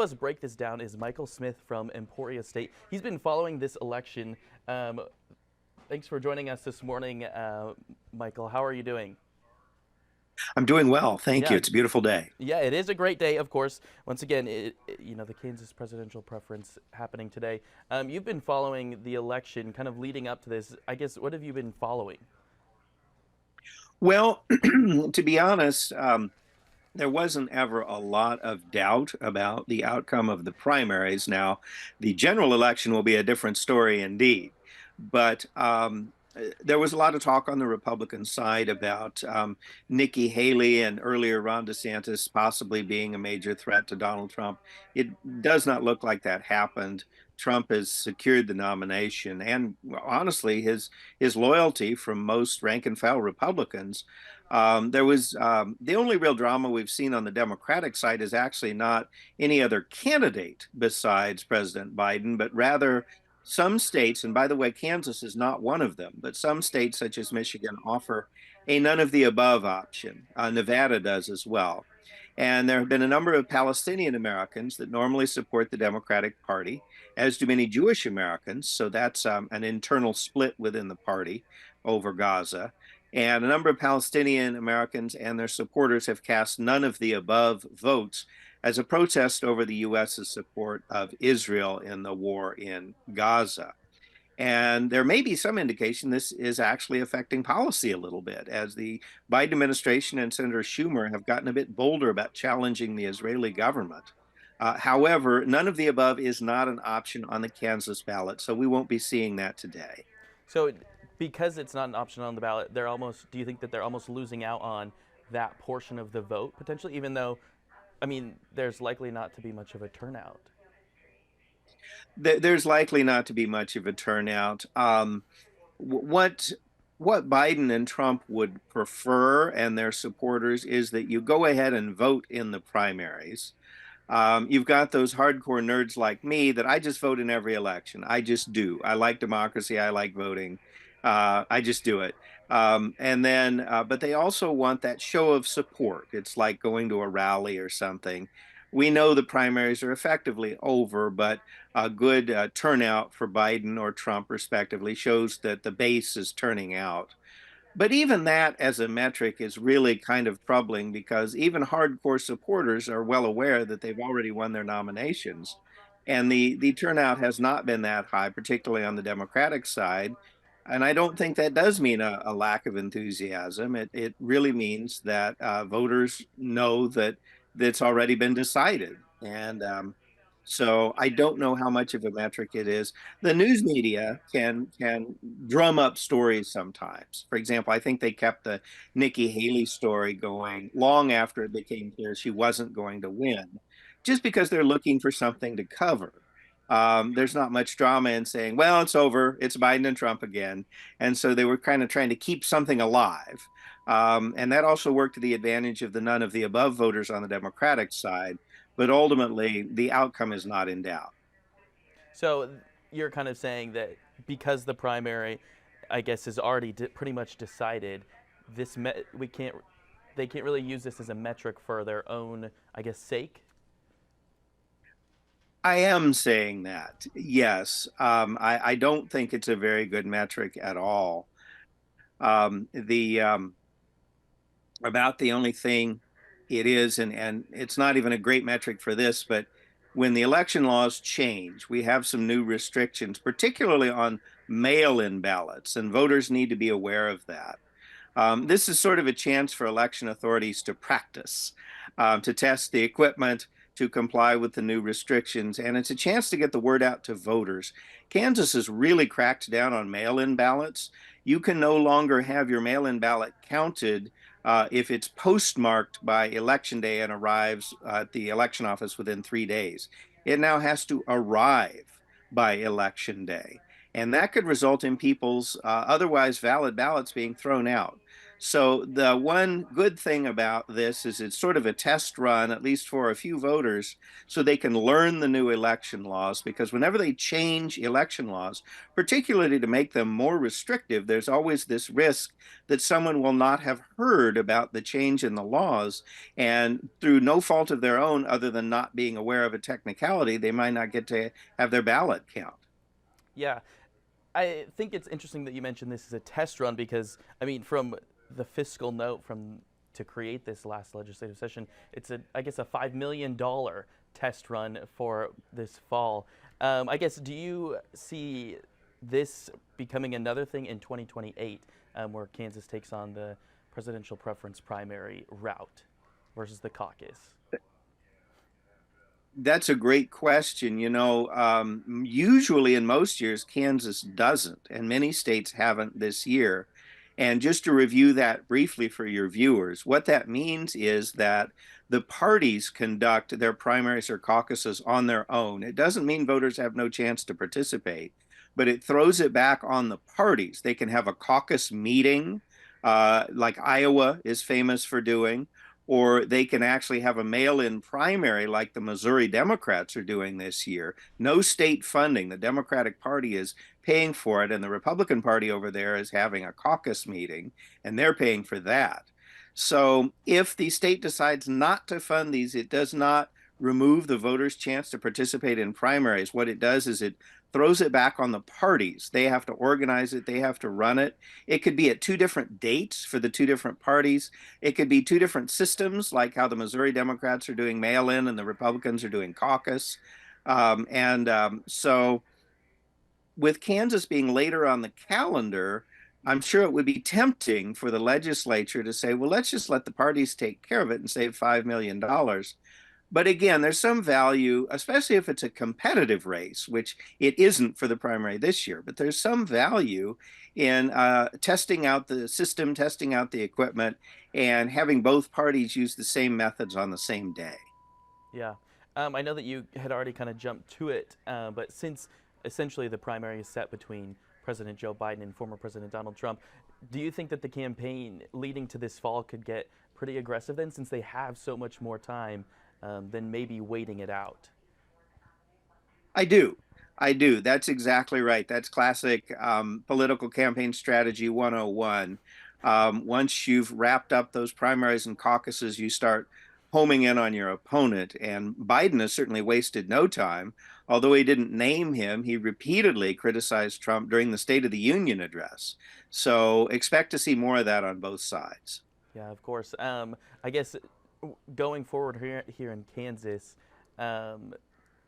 us break this down is Michael Smith from Emporia State. He's been following this election. Um, Thanks for joining us this morning, Michael. How are you doing? I'm doing well, thank you. Yeah, It's a beautiful day. yeah, it is a great day, of course. Once again, the Kansas presidential preference happening today. You've been following the election, kind of leading up to this. I guess, what have you been following? Well, to be honest, there wasn't ever a lot of doubt about the outcome of the primaries. Now, the general election will be a different story indeed. But there was a lot of talk on the Republican side about Nikki Haley and earlier Ron DeSantis possibly being a major threat to Donald Trump. It does not look like that happened. Trump has secured the nomination, and honestly, his loyalty from most rank and file Republicans. There was the only real drama we've seen on the Democratic side is actually not any other candidate besides President Biden, but rather some states, and by the way, Kansas is not one of them, but some states such as Michigan offer a none of the above option. Nevada does as well. And there have been a number of Palestinian Americans that normally support the Democratic Party, as do many Jewish Americans. So that's an internal split within the party over Gaza. And a number of Palestinian Americans and their supporters have cast none of the above votes as a protest over the U.S.'s support of Israel in the war in Gaza. And there may be some indication this is actually affecting policy a little bit, as the Biden administration and Senator Schumer have gotten a bit bolder about challenging the Israeli government. However, none of the above is not an option on the Kansas ballot, so we won't be seeing that today. So, because it's not an option on the ballot, do you think that they're almost losing out on that portion of the vote potentially, even though, I mean, there's likely not to be much of a turnout? There's likely not to be much of a turnout. What Biden and Trump would prefer and their supporters is that you go ahead and vote in the primaries. You've got those hardcore nerds like me that I just vote in every election. I just do. I like democracy. I like voting. I just do it. But they also want that show of support. It's like going to a rally or something. We know the primaries are effectively over, but a good turnout for Biden or Trump, respectively, shows that the base is turning out. But even that as a metric is really kind of troubling because even hardcore supporters are well aware that they've already won their nominations. And the turnout has not been that high, particularly on the Democratic side. And I don't think that does mean a lack of enthusiasm. It really means that voters know that that's already been decided. And so I don't know how much of a metric it is. The news media can drum up stories sometimes. For example, I think they kept the Nikki Haley story going long after it became clear she wasn't going to win, just because they're looking for something to cover. There's not much drama in saying, well, it's over, it's Biden and Trump again. And so they were kind of trying to keep something alive. And that also worked to the advantage of the none of the above voters on the Democratic side. But ultimately, the outcome is not in doubt. So, you're kind of saying that because the primary, I guess, is already pretty much decided, we can't, they can't really use this as a metric for their own, I guess, sake. I am saying that, yes. I don't think it's a very good metric at all. The About the only thing it is, and it's not even a great metric for this, but when the election laws change, we have some new restrictions, particularly on mail-in ballots, and voters need to be aware of that. This is sort of a chance for election authorities to practice, to test the equipment, to comply with the new restrictions, and it's a chance to get the word out to voters. Kansas has really cracked down on mail in ballots. You can no longer have your mail in ballot counted if it's postmarked by election day and arrives at the election office within 3 days. It now has to arrive by election day. And that could result in people's otherwise valid ballots being thrown out. So the one good thing about this is it's sort of a test run, at least for a few voters, so they can learn the new election laws. Because whenever they change election laws, particularly to make them more restrictive, there's always this risk that someone will not have heard about the change in the laws. And through no fault of their own, other than not being aware of a technicality, they might not get to have their ballot count. Yeah, I think it's interesting that you mentioned this as a test run because, I mean, from the fiscal note from to create this last legislative session, it's I guess, a $5 million test run for this fall. I guess, do you see this becoming another thing in 2028, where Kansas takes on the presidential preference primary route versus the caucus? That's a great question. Usually in most years, Kansas doesn't, and many states haven't this year. And just to review that briefly for your viewers, what that means is that the parties conduct their primaries or caucuses on their own. It doesn't mean voters have no chance to participate, but it throws it back on the parties. They can have a caucus meeting, like Iowa is famous for doing, or they can actually have a mail-in primary like the Missouri Democrats are doing this year. No state funding. The Democratic Party is paying for it, and the Republican Party over there is having a caucus meeting, and they're paying for that. So if the state decides not to fund these, it does not remove the voters' chance to participate in primaries. What it does is it throws it back on the parties. They have to organize it, they have to run it. It could be at two different dates for the two different parties. It could be two different systems, like how the Missouri Democrats are doing mail in and the Republicans are doing caucus. So, with Kansas being later on the calendar, I'm sure it would be tempting for the legislature to say, well, let's just let the parties take care of it and save $5 million. But again, there's some value, especially if it's a competitive race, which it isn't for the primary this year, but there's some value in testing out the system, testing out the equipment, and having both parties use the same methods on the same day. Yeah. I know that you had already kind of jumped to it, but since essentially the primary is set between President Joe Biden and former President Donald Trump, do you think that the campaign leading to this fall could get pretty aggressive then, since they have so much more time than maybe waiting it out? I do. I do. That's exactly right. That's classic political campaign strategy 101. Once you've wrapped up those primaries and caucuses, you start homing in on your opponent. And Biden has certainly wasted no time. Although he didn't name him, he repeatedly criticized Trump during the State of the Union address. So expect to see more of that on both sides. Yeah, of course. I guess going forward here in Kansas, um,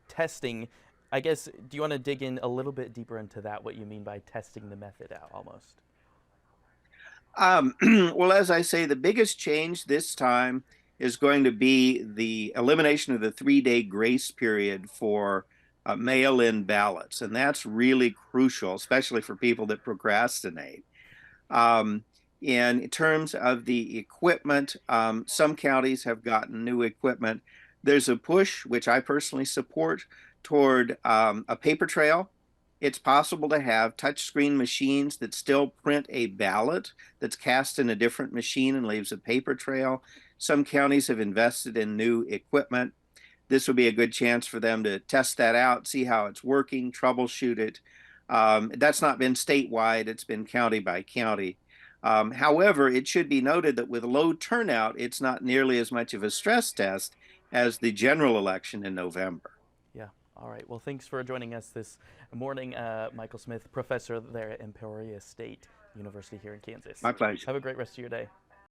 testing. I guess, do you want to dig in a little bit deeper into that? What you mean by testing the method out, almost? Um, well, as I say, the biggest change this time is going to be the elimination of the 3 day grace period for mail in ballots. And that's really crucial, especially for people that procrastinate. Um, in terms of the equipment, some counties have gotten new equipment. There's a push, which I personally support, toward a paper trail. It's possible to have touchscreen machines that still print a ballot that's cast in a different machine and leaves a paper trail. Some counties have invested in new equipment. This will be a good chance for them to test that out, see how it's working, troubleshoot it. That's not been statewide, it's been county by county. However, it should be noted that with low turnout, it's not nearly as much of a stress test as the general election in November. Yeah. All right. Well, thanks for joining us this morning, Michael Smith, professor there at Emporia State University here in Kansas. My pleasure. Have a great rest of your day.